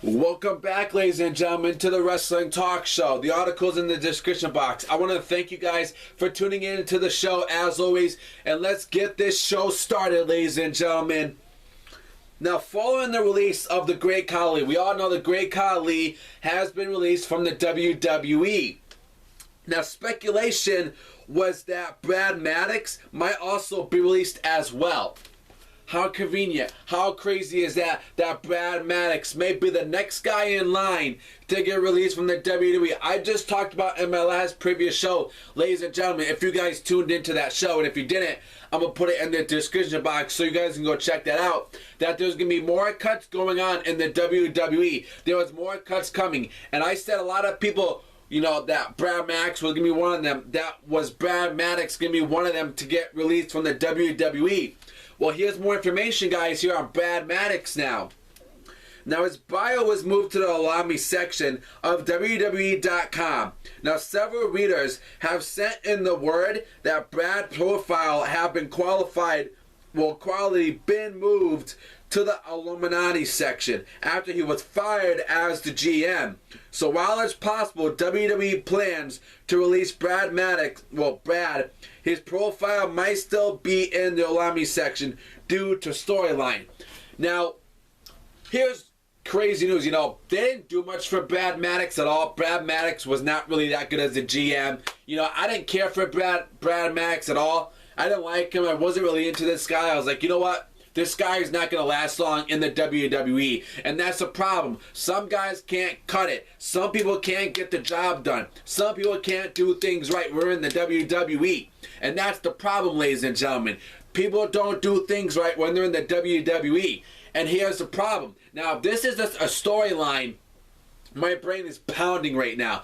Welcome back, ladies and gentlemen, to the Wrestling Talk Show. The article's in the description box. I want to thank you guys for tuning in to the show, as always. And let's get this show started, ladies and gentlemen. Now, following the release of the Great Khali, we all know the Great Khali has been released from the WWE. Now, speculation was that Brad Maddox might also be released as well. How convenient, how crazy is that Brad Maddox may be the next guy in line to get released from the WWE. I just talked about in my last previous show, ladies and gentlemen, if you guys tuned into that show, and if you didn't, I'm going to put it in the description box so you guys can go check that out, that there's going to be more cuts going on in the WWE. There was more cuts coming, and I said a lot of people, you know, that Brad Maddox was going to be one of them. That was Brad Maddox going to be one of them to get released from the WWE. Well, here's more information, guys, here on Brad Maddox now. Now, his bio was moved to the Allow Me section of WWE.com. Now, several readers have sent in the word that Brad's profile have been quality been moved to the Illuminati section after he was fired as the GM. So while it's possible WWE plans to release Brad Maddox, his profile might still be in the Allow Me section due to storyline. Now, here's crazy news. You know, they didn't do much for Brad Maddox at all. Brad Maddox was not really that good as a GM. You know, I didn't care for Brad Maddox at all. I didn't like him. I wasn't really into this guy. I was like, you know what? This guy is not going to last long in the WWE. And that's a problem. Some guys can't cut it. Some people can't get the job done. Some people can't do things right. We're in the WWE. And that's the problem, ladies and gentlemen. People don't do things right when they're in the WWE. And here's the problem. Now, if this is just a storyline, my brain is pounding right now.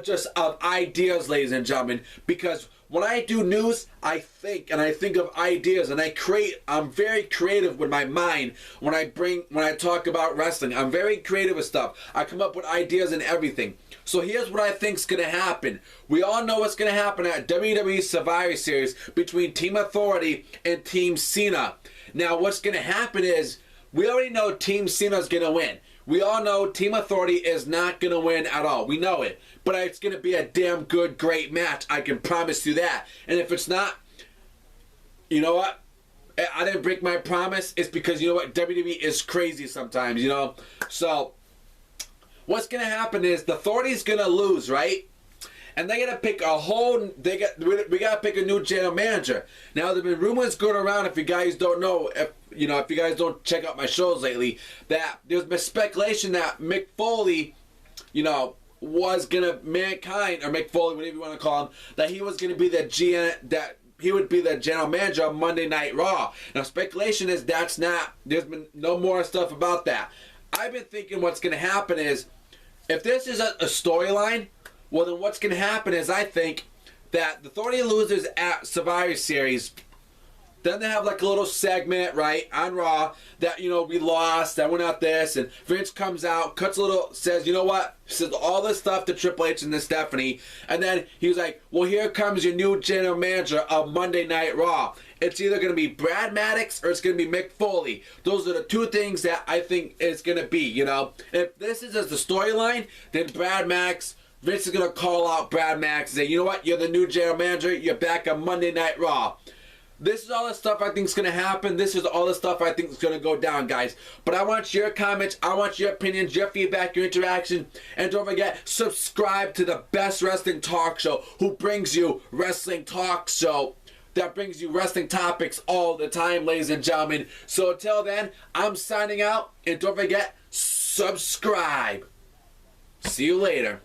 Just of ideas, ladies and gentlemen. Because when I do news, I think of ideas, and I'm very creative with my mind when I talk about wrestling. I'm very creative with stuff. I come up with ideas and everything. So here's what I think's gonna happen. We all know what's gonna happen at WWE Survivor Series between Team Authority and Team Cena. Now, what's gonna happen is we already know Team Cena's gonna win. We all know Team Authority is not going to win at all. We know it. But it's going to be a damn good, great match. I can promise you that. And if it's not, you know what? I didn't break my promise. It's because, you know what? WWE is crazy sometimes, you know? So, what's going to happen is the Authority's going to lose, right? And they got to pick we got to pick a new general manager. Now, there have been rumors going around, if you guys don't know, if you guys don't check out my shows lately, that there's been speculation that Mick Foley, was going to, Mick Foley, whatever you want to call him, that he was going to be the GM, that he would be the general manager of Monday Night Raw. Now, speculation is there's been no more stuff about that. I've been thinking what's going to happen is, if this is a storyline, well, then what's going to happen is, I think that the Authority loses at Survivor Series. Then they have like a little segment, right, on Raw that, we lost, that went out this, and Vince comes out, cuts a little, says, you know what, says all this stuff to Triple H and to Stephanie, and then he was like, well, here comes your new general manager of Monday Night Raw. It's either going to be Brad Maddox or it's going to be Mick Foley. Those are the two things that I think it's going to be, If this is as the storyline, then Brad Maddox, Vince is going to call out Brad Maddox and say, you know what, you're the new general manager, you're back on Monday Night Raw. This is all the stuff I think is going to happen. This is all the stuff I think is going to go down, guys. But I want your comments, I want your opinions, your feedback, your interaction. And don't forget, subscribe to the best wrestling talk show who brings you wrestling talk show that brings you wrestling topics all the time, ladies and gentlemen. So until then, I'm signing out. And don't forget, subscribe. See you later.